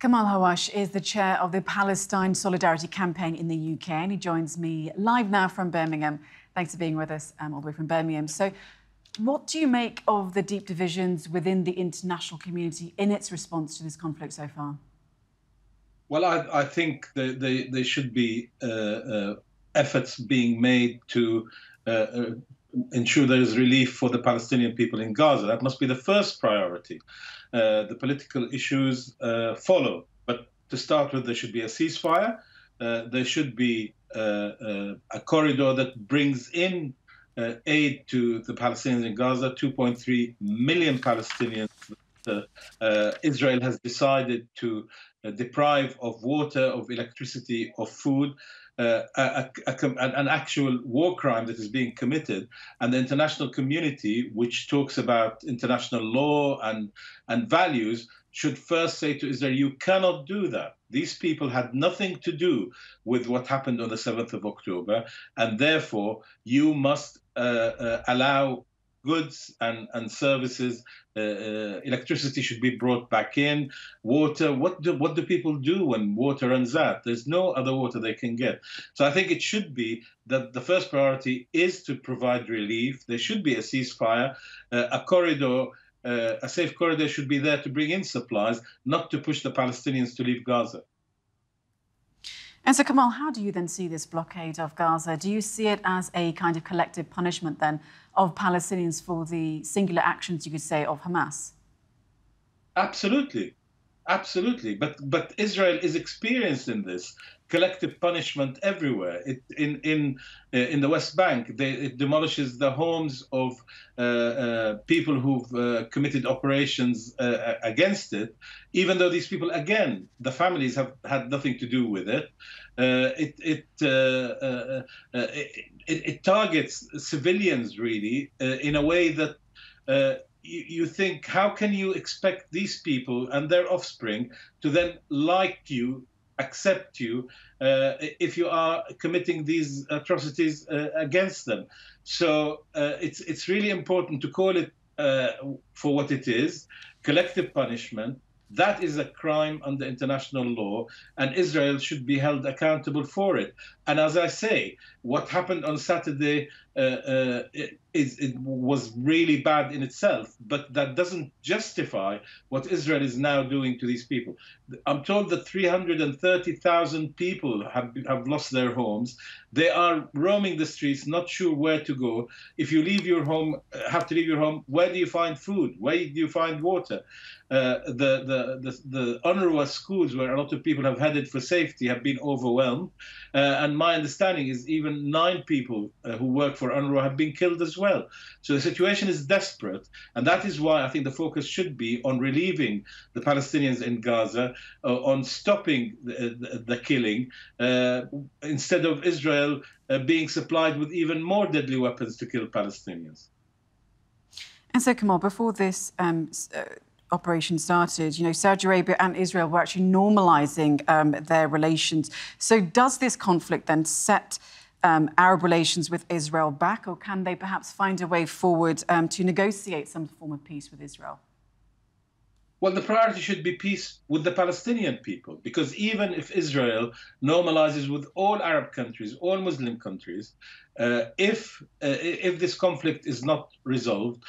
Kamel Hawwash is the chair of the Palestine Solidarity Campaign in the UK, and he joins me live now from Birmingham. Thanks for being with us all the way from Birmingham. So, what do you make of the deep divisions within the international community in its response to this conflict so far? Well, I think there should be efforts being made to ensure there is relief for the Palestinian people in Gaza. That must be the first priority. The political issues follow. But to start with, there should be a ceasefire. There should be a corridor that brings in aid to the Palestinians in Gaza, 2.3 million Palestinians. Israel has decided to deprive of water, of electricity, of food, an actual war crime that is being committed. And the international community, which talks about international law and values, should first say to Israel, you cannot do that. These people had nothing to do with what happened on the 7th of October, and therefore you must allow goods and services, electricity should be brought back in, water. What do people do when water runs out? There's no other water they can get. So I think it should be that the first priority is to provide relief. There should be a ceasefire, a corridor, a safe corridor should be there to bring in supplies, not to push the Palestinians to leave Gaza. And so, Kamel, how do you then see this blockade of Gaza? Do you see it as a kind of collective punishment then of Palestinians for the singular actions, you could say, of Hamas? Absolutely. Absolutely. But Israel is experienced in this collective punishment everywhere. In the West Bank, it demolishes the homes of people who've committed operations against it, even though these people, again, the families have had nothing to do with it. It targets civilians, really, in a way that you think, how can you expect these people and their offspring to then like you, accept you, if you are committing these atrocities against them? So it's really important to call it for what it is, collective punishment. That is a crime under international law, and Israel should be held accountable for it. And as I say, what happened on Saturday it was really bad in itself, but that doesn't justify what Israel is now doing to these people. I'm told that 330,000 people have lost their homes. They are roaming the streets, not sure where to go. If you leave your home, have to leave your home, where do you find food? Where do you find water? The UNRWA schools, where a lot of people have headed for safety, have been overwhelmed. And my understanding is even 9 people who work for UNRWA have been killed as well. So the situation is desperate. And that is why I think the focus should be on relieving the Palestinians in Gaza, on stopping the killing, instead of Israel being supplied with even more deadly weapons to kill Palestinians. And so, Kamel, before this operation started, Saudi Arabia and Israel were actually normalising their relations. So does this conflict then set Arab relations with Israel back, or can they perhaps find a way forward to negotiate some form of peace with Israel? Well, the priority should be peace with the Palestinian people, because even if Israel normalizes with all Arab countries, all Muslim countries, if this conflict is not resolved,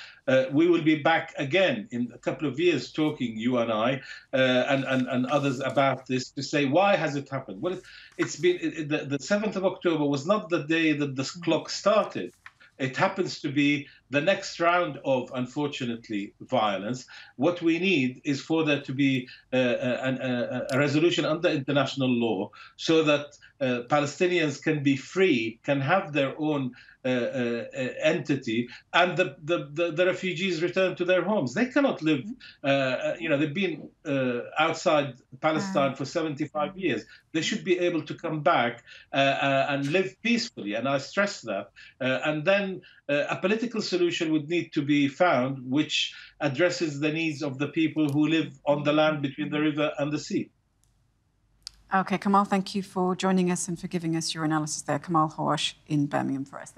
we will be back again in a couple of years talking, you and I, and others, about this, to say, why has it happened? Well, it's been the 7th of October was not the day that the clock started. It happens to be the next round of, unfortunately, violence. What we need is for there to be a resolution under international law, so that Palestinians can be free, can have their own entity, and the refugees return to their homes. They cannot live, they've been outside Palestine for 75 years. They should be able to come back and live peacefully, and I stress that. And then a political solution would need to be found which addresses the needs of the people who live on the land between the river and the sea. OK, Kamel, thank you for joining us and for giving us your analysis there. Kamel Hawwash in Birmingham for us.